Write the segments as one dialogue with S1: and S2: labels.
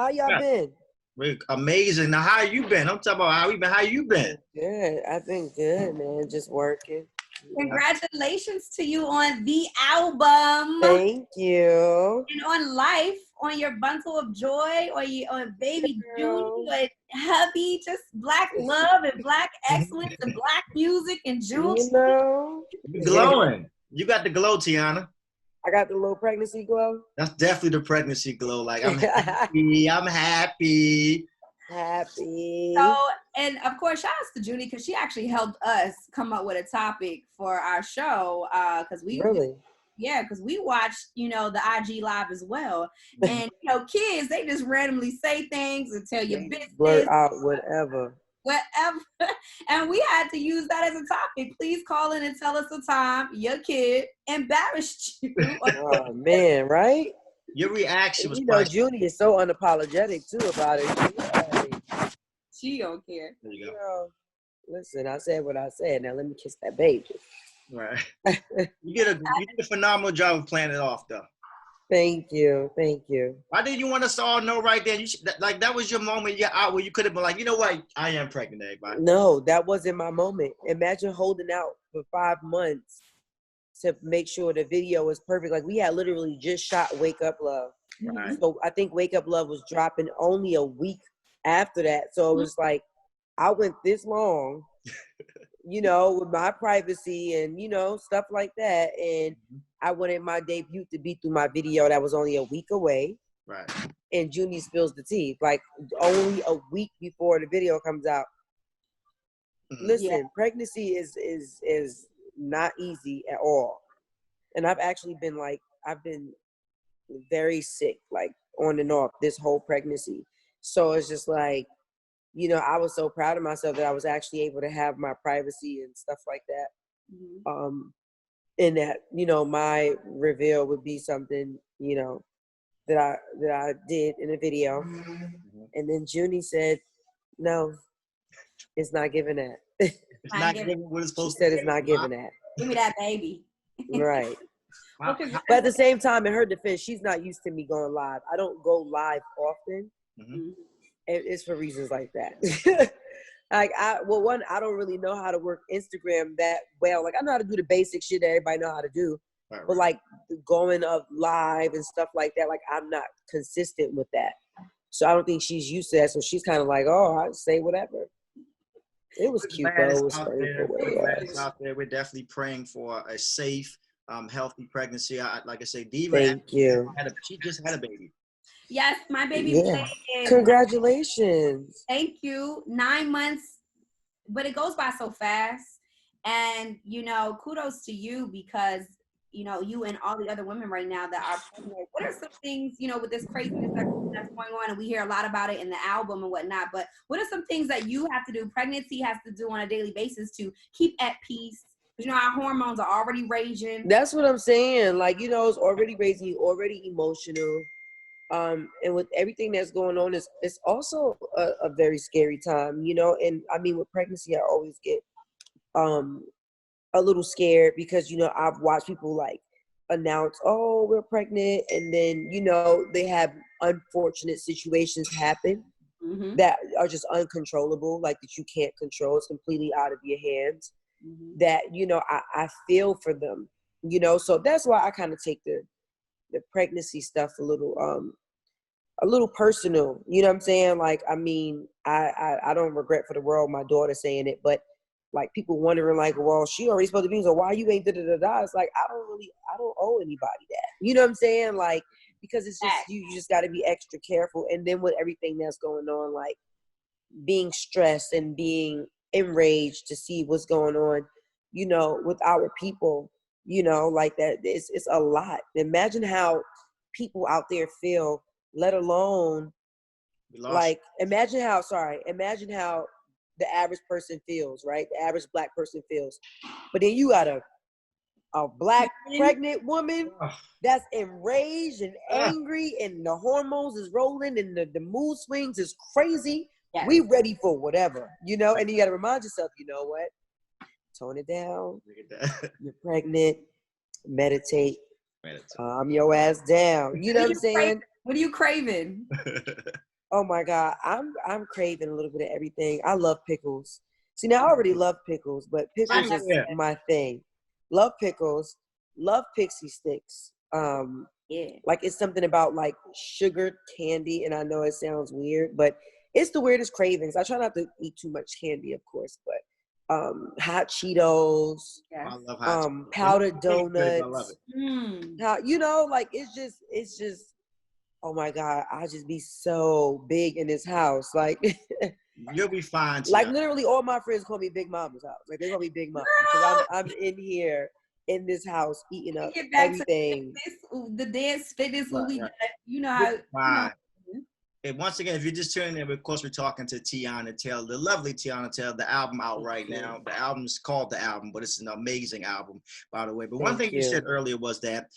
S1: How y'all been?
S2: We're amazing. Now, how you been? I'm talking about how you been?
S1: Good. I've been good, man. Just working.
S3: Congratulations to you on the album.
S1: Thank you.
S3: And on life, on your bundle of joy, or you on baby Junie, or hubby, just black love and black excellence and black music and Junie.
S1: You know.
S2: You're glowing. You got the glow, Teyana.
S1: I got the little pregnancy glow.
S2: That's definitely the pregnancy glow. Like, I'm happy. I'm happy.
S1: Happy.
S3: So, and of course, shout outs to Junie because she actually helped us come up with a topic for our show. Because we watched, the IG live as well. And kids, they just randomly say things and tell you business,
S1: blurt out whatever.
S3: And we had to use that as a topic. Please call in and tell us the time your kid embarrassed you.
S1: Oh man, right?
S2: Your reaction was
S1: Junie is so unapologetic too about it.
S3: She don't care.
S2: There you go.
S1: Listen, I said what I said. Now let me kiss that baby.
S2: Right. You did a phenomenal job of playing it off, though.
S1: Thank you.
S2: Why did you want us to all know right there? That was your moment. You're out where you could have been like, you know what? I am pregnant, everybody.
S1: No, that wasn't my moment. Imagine holding out for 5 months to make sure the video was perfect. Like we had literally just shot Wake Up Love.
S2: Right.
S1: So I think Wake Up Love was dropping only a week after that. So it was like, I went this long, with my privacy and, stuff like that. And I wanted my debut to be through my video that was only a week away.
S2: Right.
S1: And Junie spills the tea, like only a week before the video comes out. Listen, pregnancy is not easy at all. And I've actually been very sick, like on and off this whole pregnancy. So it's just like, I was so proud of myself that I was actually able to have my privacy and stuff like that.
S3: Mm-hmm.
S1: And that, my reveal would be something, that I did in a video. Mm-hmm. And then Junie said, no, it's not giving that.
S2: It's not giving what it's supposed
S1: to. She said it's not giving that.
S3: Give me that baby.
S1: Right. But at the same time, in her defense, she's not used to me going live. I don't go live often.
S2: Mm-hmm.
S1: It's for reasons like that. I don't really know how to work Instagram that well. Like I know how to do the basic shit that everybody know how to do. Right. But like going up live and stuff like that, like I'm not consistent with that. So I don't think she's used to that. So she's kind of like, oh, I say whatever. It was cute though. It was
S2: out there. We're definitely praying for a safe, healthy pregnancy. Like I say, Diva.
S1: Thank you.
S2: She just had a baby.
S3: Yes, my baby.
S1: Yeah. Congratulations.
S3: Thank you. 9 months, but it goes by so fast. And, kudos to you because, you and all the other women right now that are pregnant. What are some things, with this craziness that's going on, and we hear a lot about it in the album and whatnot, but what are some things that you have to do, pregnancy has to do on a daily basis to keep at peace? Because, our hormones are already raging.
S1: That's what I'm saying. Like, it's already raging, already emotional. And with everything that's going on, it's also a very scary time, and I mean, with pregnancy, I always get a little scared because, I've watched people like announce, oh, we're pregnant. And then, they have unfortunate situations happen that are just uncontrollable, like that you can't control. It's completely out of your hands that, I feel for them, so that's why I kind of take the pregnancy stuff a little personal, you know what I'm saying? Like, I mean, I don't regret for the world my daughter saying it, but like people wondering like, well, she already supposed to be, so why you ain't da-da-da-da? It's like, I don't owe anybody that. You know what I'm saying? Like, because it's just, you just got to be extra careful. And then with everything that's going on, like being stressed and being enraged to see what's going on, with our people, like that, it's a lot. Imagine how people out there feel, let alone like imagine how the average person feels, right? The average Black person feels. But then you got a Black pregnant woman that's enraged and angry and the hormones is rolling and the mood swings is crazy. Yes. We ready for whatever, and then you got to remind yourself, you know what? Tone it down. You're pregnant. Meditate. Calm your ass down. You know what I'm saying?
S3: What are you craving?
S1: Oh my God, I'm craving a little bit of everything. I love pickles. See, now I already love pickles, but
S3: I
S1: pickles
S2: Same
S3: never
S1: is
S2: here.
S1: my thing. Love pickles. Love pixie sticks.
S3: yeah.
S1: Like it's something about like sugar candy, and I know it sounds weird, but it's the weirdest cravings. I try not to eat too much candy, of course, but hot Cheetos,
S3: Yes.
S2: I love hot.
S1: powdered
S2: I love
S1: donuts.
S2: it.
S3: Mm.
S1: How like it's just oh my God, I just be so big in this house. Like
S2: You'll be fine,
S1: like
S2: Tia.
S1: literally all my friends call me Big Mama's house. Like they call me Big Mama because I'm in here in this house eating
S3: We
S1: up
S3: get back to
S1: everything.
S3: the dance fitness
S2: Right,
S3: when we
S2: right.
S3: got, you know
S2: You'll
S3: how,
S2: be
S3: you know.
S2: fine. And once again, if you're just tuning in, of course, we're talking to Teyana Taylor, the lovely Teyana Taylor. The album out right
S1: Thank you.
S2: now. The album's called The Album, but it's an amazing album, by the way. But one
S1: Thank
S2: thing you said
S1: you.
S2: earlier was that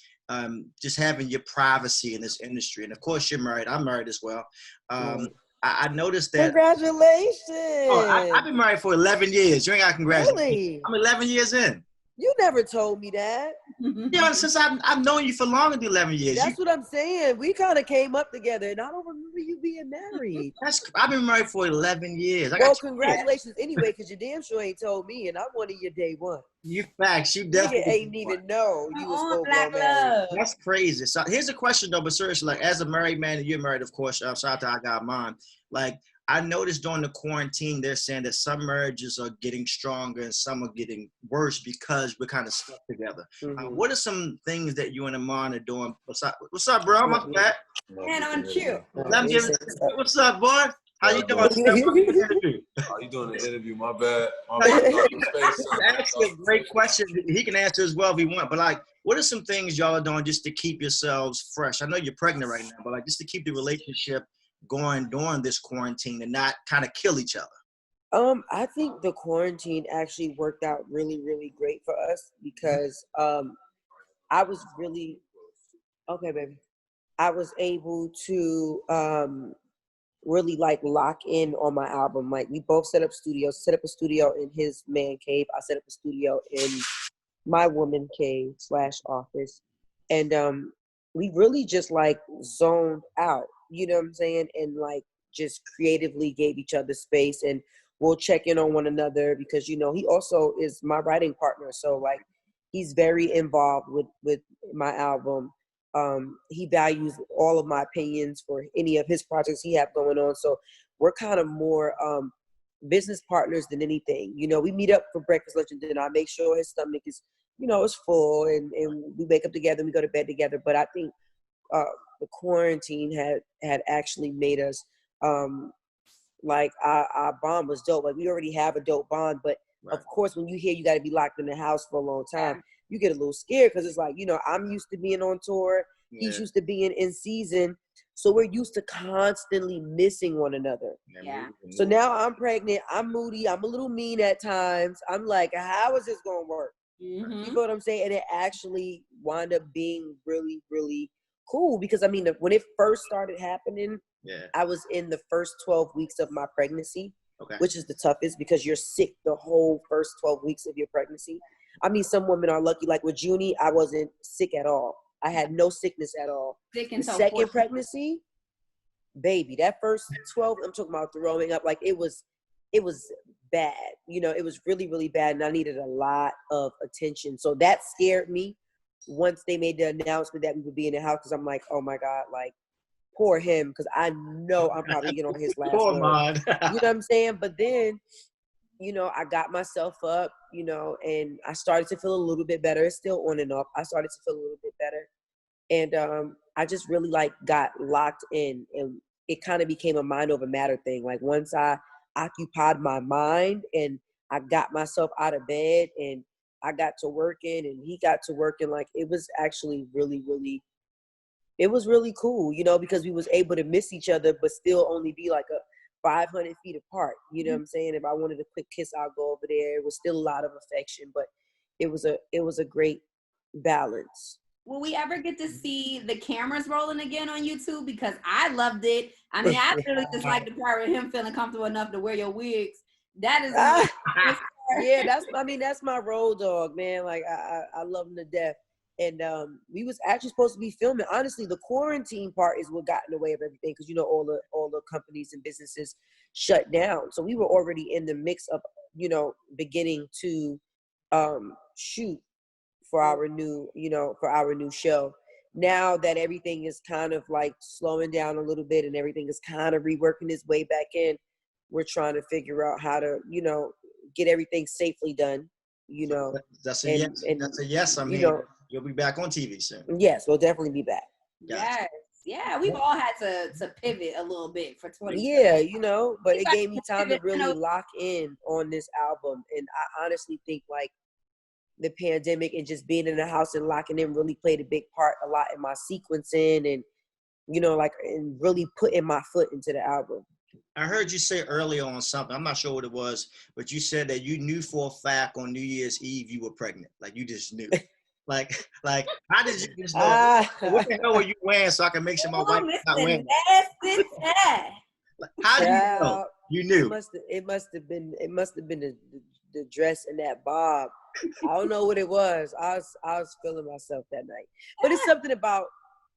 S2: just having your privacy in this industry. And of course, you're married. I'm married as well. Um,
S1: Right.
S2: I noticed that.
S1: Congratulations.
S2: Oh, I've been married for 11 years. You ain't got to congratulate me.
S1: Really?
S2: I'm 11 years in.
S1: You never told me that.
S2: Yeah, since I've known you for longer than 11 years.
S1: That's what I'm saying. We kind of came up together, and I don't remember you being married.
S2: I've been married for 11 years. I
S1: Well,
S2: got 2 kids.
S1: congratulations anyway, because you damn sure ain't told me, and I'm one of your day one.
S2: You facts. You
S1: Nigga
S2: definitely.
S1: ain't even know you was
S3: On
S1: full blown
S3: Black
S1: married.
S3: Love.
S2: That's crazy. So here's a question though, but seriously, like as a married man and you're married, of course, shout out to I got mine. Like I noticed during the quarantine, they're saying that some marriages are getting stronger and some are getting worse because we're kind of stuck together.
S1: Mhm.
S2: What are some things that you and Amon are doing? What's up, bro? My back.
S3: And on cue.
S2: Let me give it. What's up, boy? How you doing?
S4: Oh, you doing the interview? My bad. My
S2: Hey,
S4: bad.
S2: Actually, a great question. He can answer as well if he wants. But like, what are some things y'all are doing just to keep yourselves fresh? I know you're pregnant right now, but like just to keep the relationship going during this quarantine and not kind of kill each other.
S1: I think the quarantine actually worked out really, really great for us because I was really okay, baby. I was able to really like lock in on my album. Like we both set up a studio in his man cave. I set up a studio in my woman cave / office. And we really just like zoned out, you know what I'm saying? And like just creatively gave each other space, and we'll check in on one another because, you know, he also is my writing partner. So like he's very involved with my album. He values all of my opinions for any of his projects he have going on. So we're kind of more business partners than anything. You know, we meet up for breakfast, lunch, and dinner. I make sure his stomach is, you know, it's full, and we wake up together and we go to bed together. But I think the quarantine had actually made us like our bond was dope. Like we already have a dope bond, but
S2: Right.
S1: of course when you hear you got to be locked in the house for a long time, you get a little scared because it's like, you know, I'm used to being on tour. He's used to being in season. So we're used to constantly missing one another.
S3: Yeah.
S1: So now I'm pregnant. I'm moody. I'm a little mean at times. I'm like, how is this going to work?
S3: Mm-hmm.
S1: You know what I'm saying? And it actually wound up being really, really cool because, I mean, when it first started happening,
S2: Yeah.
S1: I was in the first 12 weeks of my pregnancy,
S2: Okay.
S1: which is the toughest because you're sick the whole first 12 weeks of your pregnancy. I mean, some women are lucky. Like with Junie, I wasn't sick at all. I had no sickness at all.
S3: Sick
S1: The
S3: until
S1: second
S3: 14.
S1: pregnancy, baby, that first 12, I'm talking about throwing up. Like it was bad. You know, it was really, really bad. And I needed a lot of attention. So that scared me once they made the announcement that we would be in the house. Cause I'm like, oh my God, like poor him. Cause I know I'm probably getting on his last
S2: Poor
S1: nerve.
S2: man.
S1: You know what I'm saying? But then, you know, I got myself up, you know, and I started to feel a little bit better. It's still on and off. I started to feel a little bit better. And I just really like got locked in, and it kind of became a mind over matter thing. Like once I occupied my mind and I got myself out of bed and I got to working and he got to working, like it was actually really, really, it was really cool, you know, because we was able to miss each other, but still only be like a 500 feet apart. You know what I'm saying? If I wanted a quick kiss, I'll go over there. It was still a lot of affection, but it was a great balance.
S3: Will we ever get to see the cameras rolling again on YouTube? Because I loved it. I mean, I really just like the part of him feeling comfortable enough to wear your wigs. That is
S1: Yeah, that's my road dog, man. Like I love him to death. And we was actually supposed to be filming. Honestly, the quarantine part is what got in the way of everything because all the companies and businesses shut down. So we were already in the mix of beginning to shoot for our new show. Now that everything is kind of like slowing down a little bit and everything is kind of reworking its way back in, we're trying to figure out how to get everything safely done.
S2: That's a yes. That's a yes. I'm here. You'll be back on TV soon.
S1: Yes, we'll definitely be back.
S3: Yes. Yeah, we've all had to pivot a little bit for 2020.
S1: Yeah, but it gave me time to really lock in on this album. And I honestly think like the pandemic and just being in the house and locking in really played a big part a lot in my sequencing and, and really putting my foot into the album.
S2: I heard you say earlier on something, I'm not sure what it was, but you said that you knew for a fact on New Year's Eve you were pregnant. Like you just knew. Like, how did you just know? What the hell were you wearing so I can make sure my wife is not wearing it? Like, how do you know? You knew.
S1: It must have been the dress and that bob. I don't know what it was. I was feeling myself that night. But it's something about,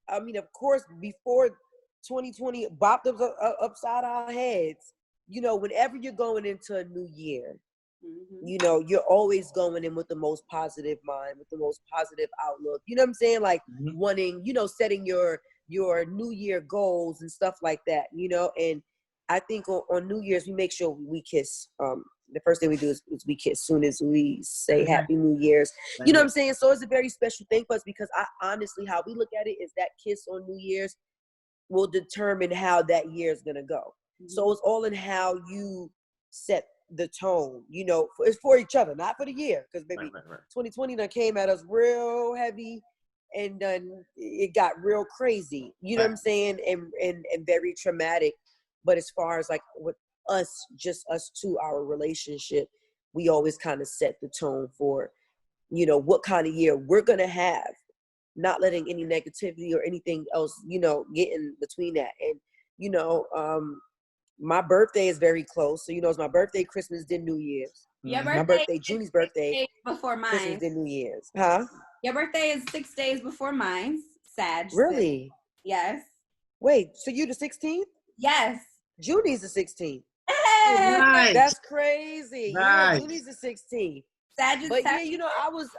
S1: of course, before 2020 bopped us upside our heads. Whenever you're going into a new year, you're always going in with the most positive mind, with the most positive outlook. You know what I'm saying? Like wanting, setting your New Year goals and stuff like that. And I think on New Year's we make sure we kiss. The first thing we do is we kiss soon as we say Happy New Year's. You know what I'm saying? So it's a very special thing for us because I honestly, how we look at it is that kiss on New Year's will determine how that year is going to go. So it's all in how you set the tone, it's for each other, not for the year. Because maybe 2020 done came at us real heavy and then it got real crazy. You know what I'm saying? And very traumatic. But as far as like with us, just us two, our relationship, we always kind of set the tone for, what kind of year we're going to have. Not letting any negativity or anything else, get in between that. And, my birthday is very close. So, it's my birthday, Christmas, then New Year's. My birthday, Junie's birthday,
S3: before mine.
S1: Christmas, then New Year's. Huh?
S3: Your birthday is 6 days before mine. Sag.
S1: Really?
S3: Yes.
S1: Wait, so you the 16th?
S3: Yes.
S1: Junie's the 16th.
S3: Hey!
S2: Nice.
S1: That's crazy.
S2: Nice.
S1: Yeah, Junie's the 16th.
S3: But
S1: yeah, I was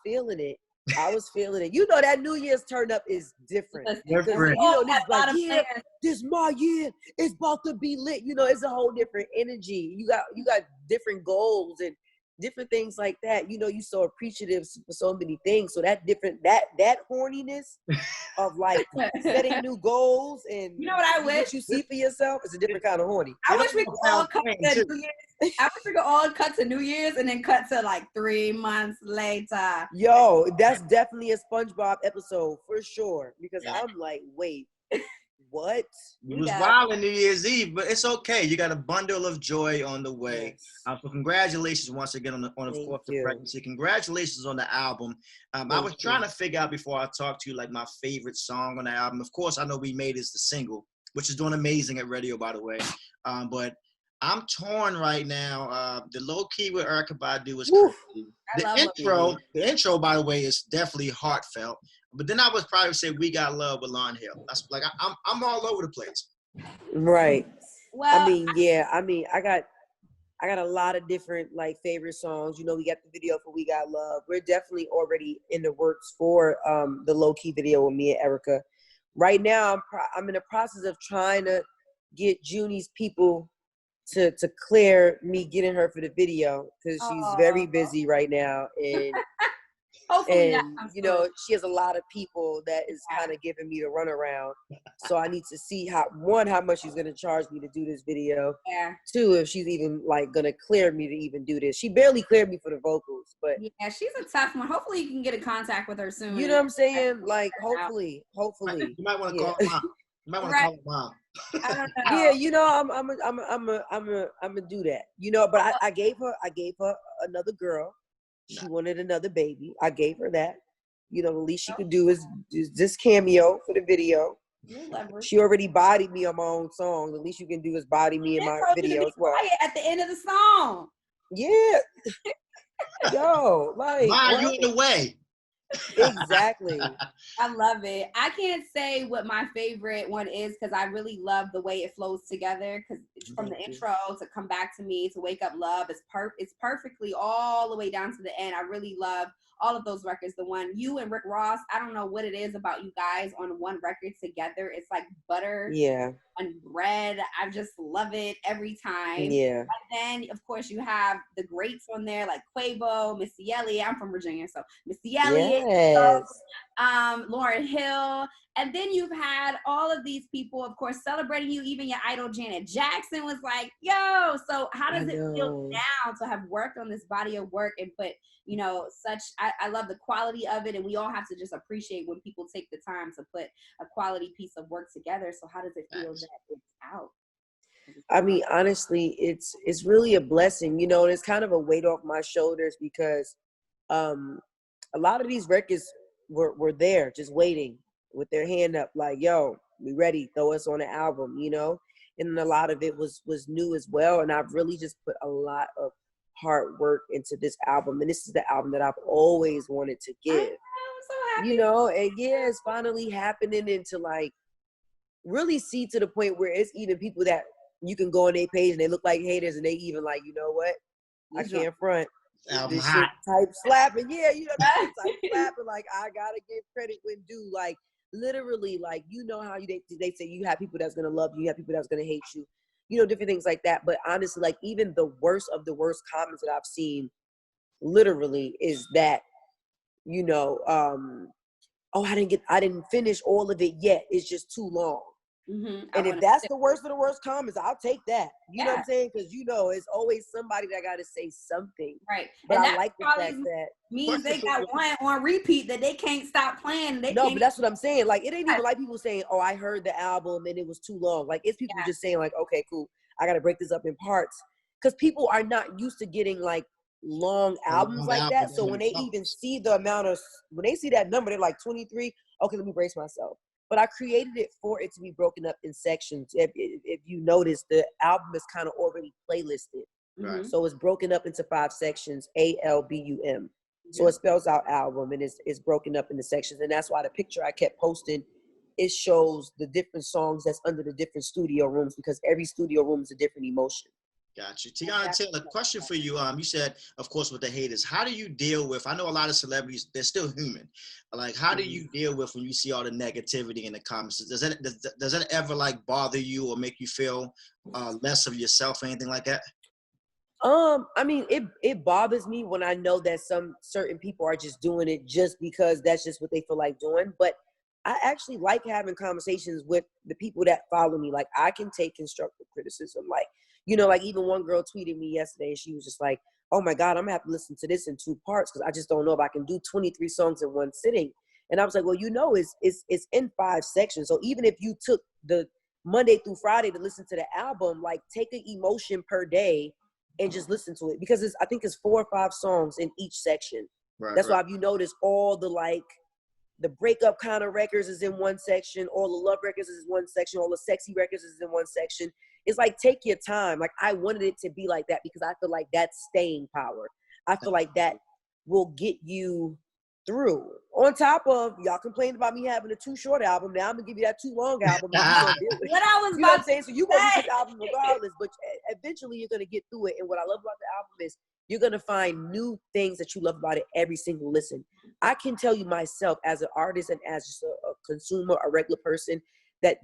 S1: feeling it. I was feeling it. That New Year's turn up is different.
S2: Different.
S1: Niggas like, yeah, this my year. It's about to be lit. It's a whole different energy. You got different goals and different things like that. You so appreciative for so many things. So that horniness of like setting new goals and
S3: what I wish
S1: what you see for yourself is a different kind of horny.
S3: I wish we could all cut to New Year's. I wish we could all cut to New Year's and then cut to like 3 months later.
S1: Yo, that's definitely a SpongeBob episode for sure. Because I'm like, wait. What?
S2: It was wild on New Year's Eve, but it's okay. You got a bundle of joy on the way.
S1: Yes.
S2: So congratulations once again on the pregnancy. Congratulations on the album. I was trying to figure out before I talked to you like my favorite song on the album. Of course, I know We Made is the single, which is doing amazing at radio, by the way. But I'm torn right now. The low key with Erykah Badu is crazy. The intro, by the way, is definitely heartfelt. But then I would probably say We Got Love with Lauryn Hill. That's like I'm all over the place.
S1: Right.
S3: Well,
S1: I got a lot of different like favorite songs. We got the video for We Got Love. We're definitely already in the works for the low key video with me and Erica. Right now, I'm in the process of trying to get Junie's people to clear me getting her for the video because she's very busy right now and. And she has a lot of people that is kind of giving me the runaround. So I need to see how much she's gonna charge me to do this video.
S3: Yeah.
S1: 2, if she's even like gonna clear me to even do this. She barely cleared me for the vocals, but
S3: yeah, she's a tough one. Hopefully you can get in contact with her soon.
S1: You know what I'm saying? Like hopefully.
S2: You might want to call her mom. You might want to call her mom.
S3: I don't know.
S1: Yeah, I'm gonna do that. But I gave her another girl. She wanted another baby. I gave her that. The least she could do is this cameo for the video. She already bodied me on my own song. The least you can do is body me in my video as well.
S3: At the end of the song.
S1: Yeah. Yo, like.
S2: Why are you in the way?
S1: Exactly.
S3: I love it. I can't say what my favorite one is because I really love the way it flows together. Because from the
S1: Thank you.
S3: intro to Come Back to Me to Wake Up Love, it's perfectly all the way down to the end. I really love all of those records. The one you and Rick Ross, I don't know what it is about you guys on one record together. It's like butter
S1: Yeah.
S3: on bread. I just love it every time.
S1: Yeah.
S3: And then, of course, you have the greats on there like Quavo, Missy Elliott. I'm from Virginia, so Missy Elliott,
S1: Yes.
S3: Lauryn Hill, and then you've had all of these people, of course, celebrating you. Even your idol Janet Jackson was like, "Yo!" So how
S1: I
S3: does it feel
S1: know.
S3: now to have worked on this body of work and put, such? I love the quality of it, and we all have to just appreciate when people take the time to put a quality piece of work together. So how does it feel that it's out?
S1: I mean, honestly, it's really a blessing, and it's kind of a weight off my shoulders because a lot of these records were there just waiting with their hand up, like, yo, we ready, throw us on an album, and a lot of it was new as well. And I've really just put a lot of hard work into this album, and this is the album that I've always wanted to give.
S3: I'm so happy.
S1: And yeah, it's finally happening, and to like really see to the point where it's even people that you can go on their page and they look like haters and they even like, you know what? I can't front.
S2: Album
S1: This
S2: hot.
S1: shit type slapping. Yeah, this shit type slapping. Like, I gotta give credit when due. Like, literally, like, how they say you have people that's gonna love you, you have people that's gonna hate you, different things like that. But honestly, like, even the worst of the worst comments that I've seen literally is that, oh, I didn't finish all of it yet. It's just too long. And if that's the worst of the worst comments, I'll take that. You know what I'm saying? Because it's always somebody that got to say something.
S3: Right.
S1: But
S3: and
S1: I like the fact that
S3: means they got one on repeat that they can't stop playing.
S1: But that's what I'm saying. Like, it ain't even like people saying, "Oh, I heard the album and it was too long." Like, it's people just saying, like, "Okay, cool. I got to break this up in parts," because people are not used to getting like long albums like that. So when they even see the amount of when they see that number, they're like 23. Okay, let me brace myself. But I created it for it to be broken up in sections. If you notice, the album is kind of already playlisted.
S2: Right.
S1: So it's broken up into 5 sections, ALBUM. So it spells out album, and it's broken up into sections. And that's why the picture I kept posting, it shows the different songs that's under the different studio rooms, because every studio room is a different emotion.
S2: Gotcha. Teyana, Taylor, question for you. You said, of course, with the haters, how do you deal with, I know a lot of celebrities, they're still human. Like, how do you deal with when you see all the negativity in the comments? Does that ever like bother you or make you feel less of yourself or anything like that?
S1: I mean, it bothers me when I know that some certain people are just doing it just because that's just what they feel like doing. But I actually like having conversations with the people that follow me. Like, I can take constructive criticism. Like, like even one girl tweeted me yesterday and she was just like, "Oh my God, I'm gonna have to listen to this in 2 parts because I just don't know if I can do 23 songs in one sitting." And I was like, "Well, it's in 5 sections. So even if you took the Monday through Friday to listen to the album, like, take an emotion per day and just listen to it, because I think it's 4 or 5 songs in each section."
S2: Right,
S1: That's why if you notice, all the like the breakup kind of records is in one section, all the love records is in one section, all the sexy records is in one section. It's like, take your time. Like, I wanted it to be like that because I feel like that's staying power. I feel like that will get you through. On top of, y'all complained about me having a too short album. Now I'm gonna give you that too long album, and you're gonna deal with it.
S3: What I was
S1: You know what
S3: about
S1: I'm saying? So you're gonna get this album regardless, but eventually you're gonna get through it. And what I love about the album is you're gonna find new things that you love about it every single listen. I can tell you myself, as an artist and as just a consumer, a regular person,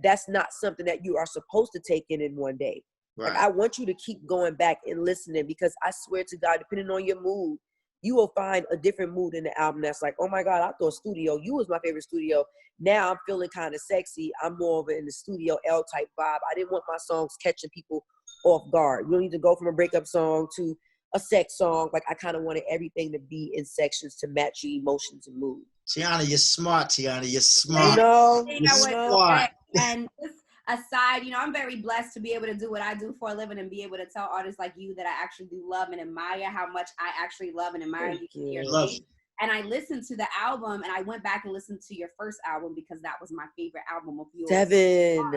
S1: that's not something that you are supposed to take in one day.
S2: Right.
S1: Like, I want you to keep going back and listening, because I swear to God, depending on your mood, you will find a different mood in the album that's like, "Oh my God, I thought Studio U was my favorite studio. Now I'm feeling kind of sexy. I'm more of in the Studio L type vibe. I didn't want my songs catching people off guard." You don't need to go from a breakup song to a sex song. Like, I kind of wanted everything to be in sections to match your emotions and mood.
S2: Teyana, you're smart, Teyana. You're smart.
S1: You're
S2: smart.
S3: And just aside, I'm very blessed to be able to do what I do for a living and be able to tell artists like you that I actually do love and admire how much I actually love and admire you.
S2: Love you.
S3: And I listened to the album, and I went back and listened to your first album because that was my favorite album of yours.
S1: 7.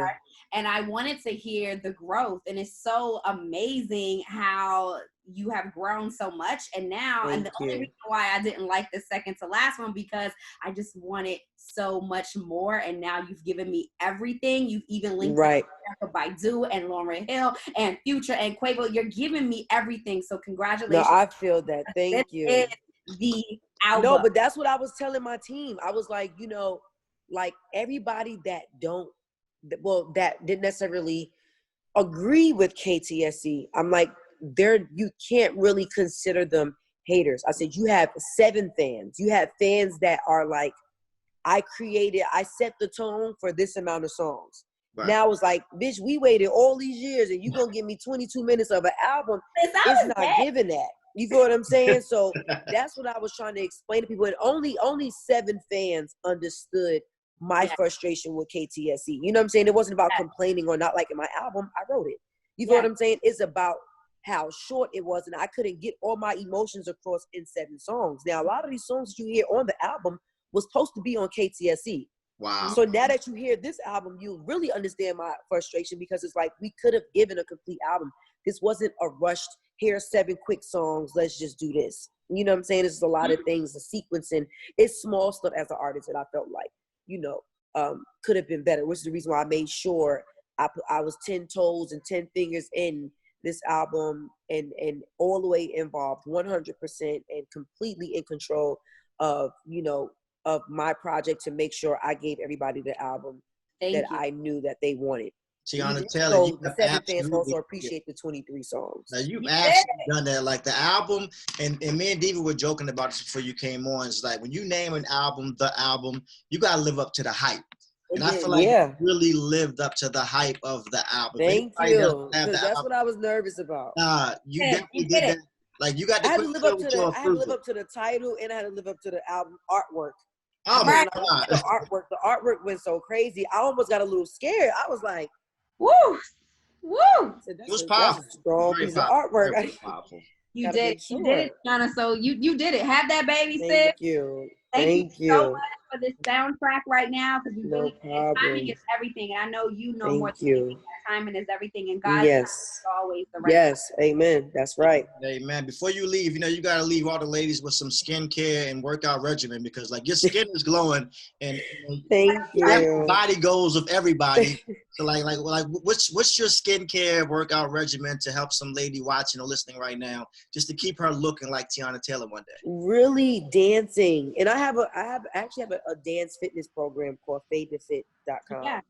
S3: And I wanted to hear the growth, and it's so amazing how you have grown so much. And now, and the only reason why I didn't like the second to last one, because I just wanted so much more. And now you've given me everything. You've even linked Baidu and Lauryn Hill and Future and Quavo. You're giving me everything. So congratulations.
S1: No, I feel that. Thank you.
S3: Is the album.
S1: No, but that's what I was telling my team. I was like, you know, like everybody that that didn't necessarily agree with KTSE, I'm like, you can't really consider them haters. I said, you have 7 fans. You have fans that are like, I set the tone for this amount of songs. Right. Now it's like, bitch, we waited all these years and you gonna give me 22 minutes of an album. It's not giving that. You feel what I'm saying? So that's what I was trying to explain to people. And only 7 fans understood my frustration with KTSE. You know what I'm saying? It wasn't about complaining or not liking my album. I wrote it. You feel what I'm saying? It's about how short it was, and I couldn't get all my emotions across in 7 songs. Now, a lot of these songs that you hear on the album was supposed to be on KTSE.
S2: Wow.
S1: So now that you hear this album, you'll really understand my frustration, because it's like we could have given a complete album. This wasn't a rushed, here are 7 quick songs, let's just do this. You know what I'm saying? There's a lot of things, the sequencing. It's small stuff as an artist that I felt like, you know, could have been better, which is the reason why I made sure I was 10 toes and 10 fingers in this album and all the way involved 100% and completely in control of, you know, of my project to make sure I gave everybody the album I knew that they wanted.
S2: Teyana Taylor,
S1: so the 7 fans also appreciate the 23 songs.
S2: Now you've actually done that. Like the album, and me and Diva were joking about this before you came on. It's like when you name an album, the album, you gotta live up to the hype. And I feel like you really lived up to the hype of the album.
S1: Thank you. Because that's what I was nervous about.
S2: You definitely did that. Like you got to
S1: I had to live up to the title, and I had to live up to the album artwork.
S2: Oh my God.
S1: The artwork went so crazy. I almost got a little scared. I was like,
S3: woo, woo.
S2: It was powerful.
S1: That's a strong piece of artwork.
S2: Very powerful.
S3: You did it, Tiana. So you did it. Have that baby, sis.
S1: Thank you.
S3: Thank you so much for this soundtrack right now, because timing is everything, and I know you know more than me. Timing is everything, and God's timing is always the right.
S1: Yes, amen. That's right.
S2: Amen. Before you leave, you know, you got to leave all the ladies with some skincare and workout regimen, because like your skin is glowing, and
S1: thank you.
S2: Body goals of everybody. So like what's your skincare workout regimen to help some lady watching or listening right now, just to keep her looking like Teyana Taylor one day?
S1: Really dancing, and I actually have a dance fitness program called fadetofit.com.
S3: Yeah.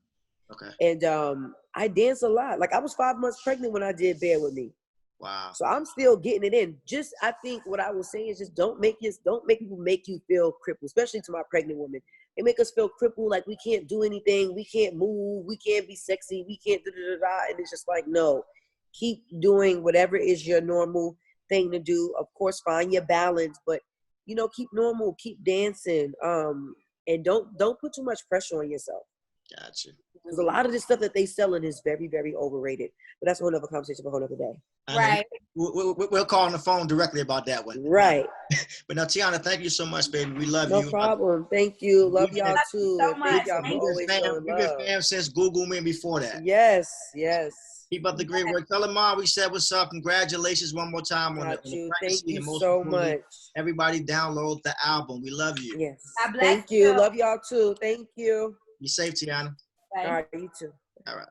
S2: Okay.
S1: And I dance a lot. Like I was 5 months pregnant when I did Bear With Me.
S2: Wow.
S1: So I'm still getting it in. Just I think what I was saying is just don't make people make you feel crippled, especially to my pregnant women. They make us feel crippled, like we can't do anything, we can't move, we can't be sexy, we can't da-da-da-da. And it's just like, no, keep doing whatever is your normal thing to do. Of course, find your balance, but you know, keep normal, keep dancing, and don't put too much pressure on yourself.
S2: Gotcha.
S1: Because a lot of this stuff that they selling is very, very overrated. But that's a whole other conversation for a whole other day.
S3: Right.
S2: We'll call on the phone directly about that one.
S1: Right.
S2: But now, Teyana, thank you so much, baby. We love
S1: you.
S2: No
S1: problem. Thank you. Love y'all too.
S3: So much.
S1: Thank y'all for always showing love.
S2: You've been fam since Google Me before that.
S1: Yes.
S2: Keep up the great work. Tell them, Mom, we said what's up. Congratulations one more time on the
S1: Thank you so much.
S2: Everybody download the album. We love you.
S1: Yes.
S3: God bless
S1: Thank you. Love y'all too. Thank you.
S2: Be safe, Teyana.
S3: Bye.
S1: All right. You too.
S2: All right.